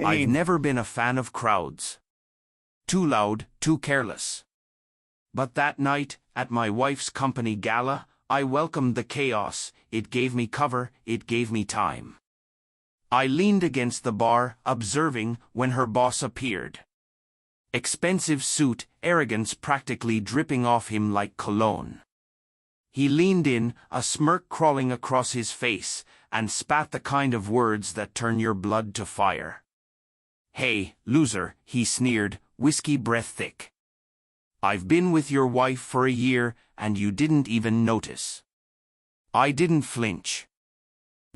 I've never been a fan of crowds. Too loud, too careless. But that night, at my wife's company gala, I welcomed the chaos. It gave me cover, it gave me time. I leaned against the bar, observing, when her boss appeared. Expensive suit, arrogance practically dripping off him like cologne. He leaned in, a smirk crawling across his face, and spat the kind of words that turn your blood to fire. "Hey, loser," he sneered, whiskey breath thick. "I've been with your wife for a year, and you didn't even notice." I didn't flinch.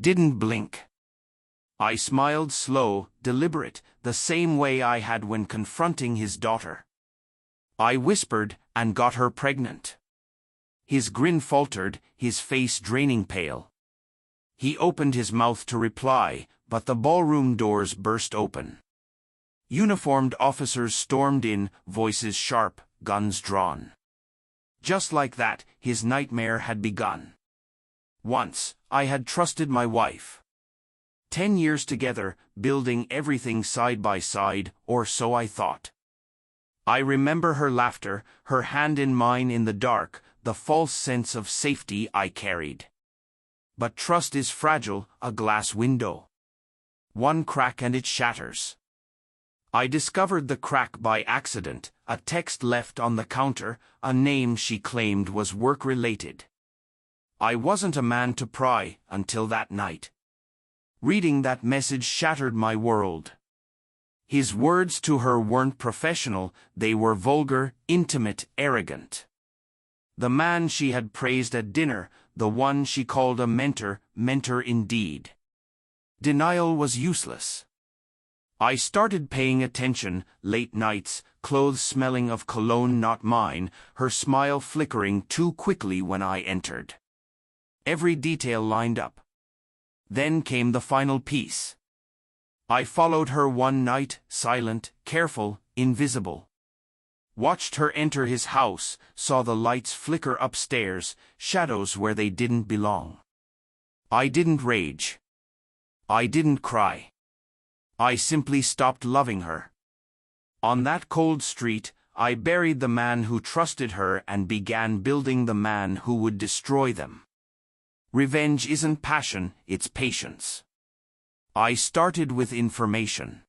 Didn't blink. I smiled slow, deliberate, the same way I had when confronting his daughter. I whispered, "And got her pregnant." His grin faltered, his face draining pale. He opened his mouth to reply, but the ballroom doors burst open. Uniformed officers stormed in, voices sharp, guns drawn. Just like that, his nightmare had begun. Once, I had trusted my wife. 10 years together, building everything side by side, or so I thought. I remember her laughter, her hand in mine in the dark, the false sense of safety I carried. But trust is fragile, a glass window. One crack and it shatters. I discovered the crack by accident, a text left on the counter, a name she claimed was work-related. I wasn't a man to pry, until that night. Reading that message shattered my world. His words to her weren't professional, they were vulgar, intimate, arrogant. The man she had praised at dinner, the one she called a mentor indeed. Denial was useless. I started paying attention, late nights, clothes smelling of cologne not mine, her smile flickering too quickly when I entered. Every detail lined up. Then came the final piece. I followed her one night, silent, careful, invisible. Watched her enter his house, saw the lights flicker upstairs, shadows where they didn't belong. I didn't rage. I didn't cry. I simply stopped loving her. On that cold street, I buried the man who trusted her and began building the man who would destroy them. Revenge isn't passion, it's patience. I started with information.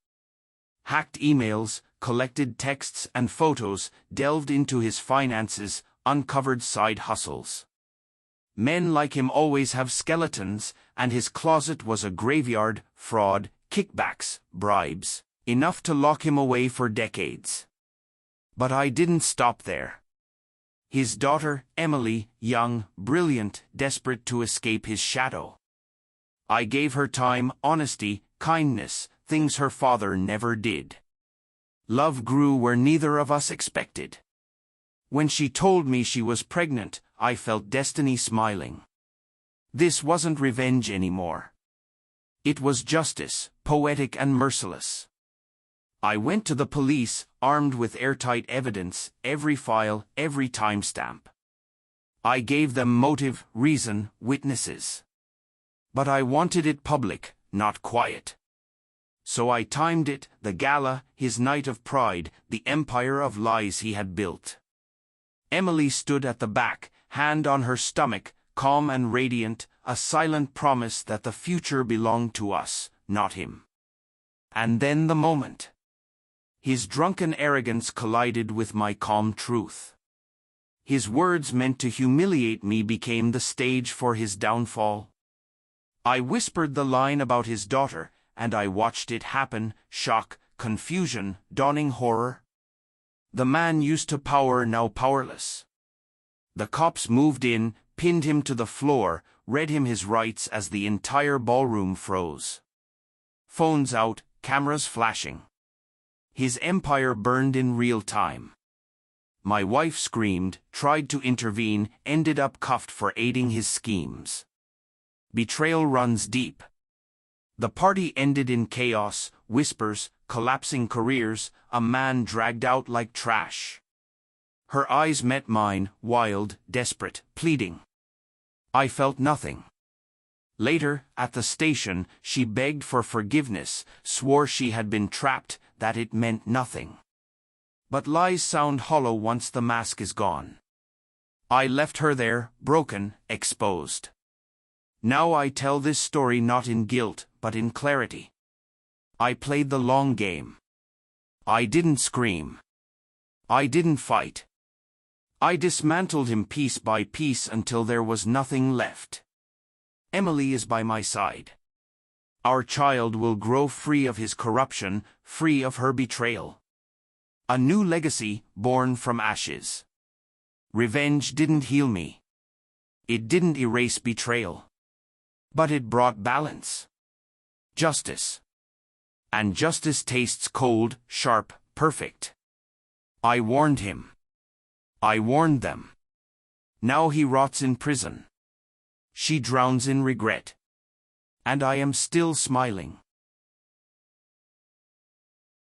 Hacked emails, collected texts and photos, delved into his finances, uncovered side hustles. Men like him always have skeletons, and his closet was a graveyard, fraud, kickbacks, bribes, enough to lock him away for decades. But I didn't stop there. His daughter, Emily, young, brilliant, desperate to escape his shadow. I gave her time, honesty, kindness, things her father never did. Love grew where neither of us expected. When she told me she was pregnant, I felt destiny smiling. This wasn't revenge anymore. It was justice, poetic and merciless. I went to the police, armed with airtight evidence, every file, every timestamp. I gave them motive, reason, witnesses. But I wanted it public, not quiet. So I timed it, the gala, his night of pride, the empire of lies he had built. Emily stood at the back, hand on her stomach, calm and radiant, a silent promise that the future belonged to us, not him. And then the moment. His drunken arrogance collided with my calm truth. His words meant to humiliate me became the stage for his downfall. I whispered the line about his daughter, and I watched it happen, shock, confusion, dawning horror. The man used to power, now powerless. The cops moved in, pinned him to the floor, read him his rights as the entire ballroom froze. Phones out, cameras flashing. His empire burned in real time. My wife screamed, tried to intervene, ended up cuffed for aiding his schemes. Betrayal runs deep. The party ended in chaos, whispers, collapsing careers, a man dragged out like trash. Her eyes met mine, wild, desperate, pleading. I felt nothing. Later, at the station, she begged for forgiveness, swore she had been trapped, that it meant nothing. But lies sound hollow once the mask is gone. I left her there, broken, exposed. Now I tell this story not in guilt, but in clarity. I played the long game. I didn't scream. I didn't fight. I dismantled him piece by piece until there was nothing left. Emily is by my side. Our child will grow free of his corruption, free of her betrayal. A new legacy, born from ashes. Revenge didn't heal me. It didn't erase betrayal. But it brought balance. Justice. And justice tastes cold, sharp, perfect. I warned him. I warned them. Now he rots in prison. She drowns in regret. And I am still smiling.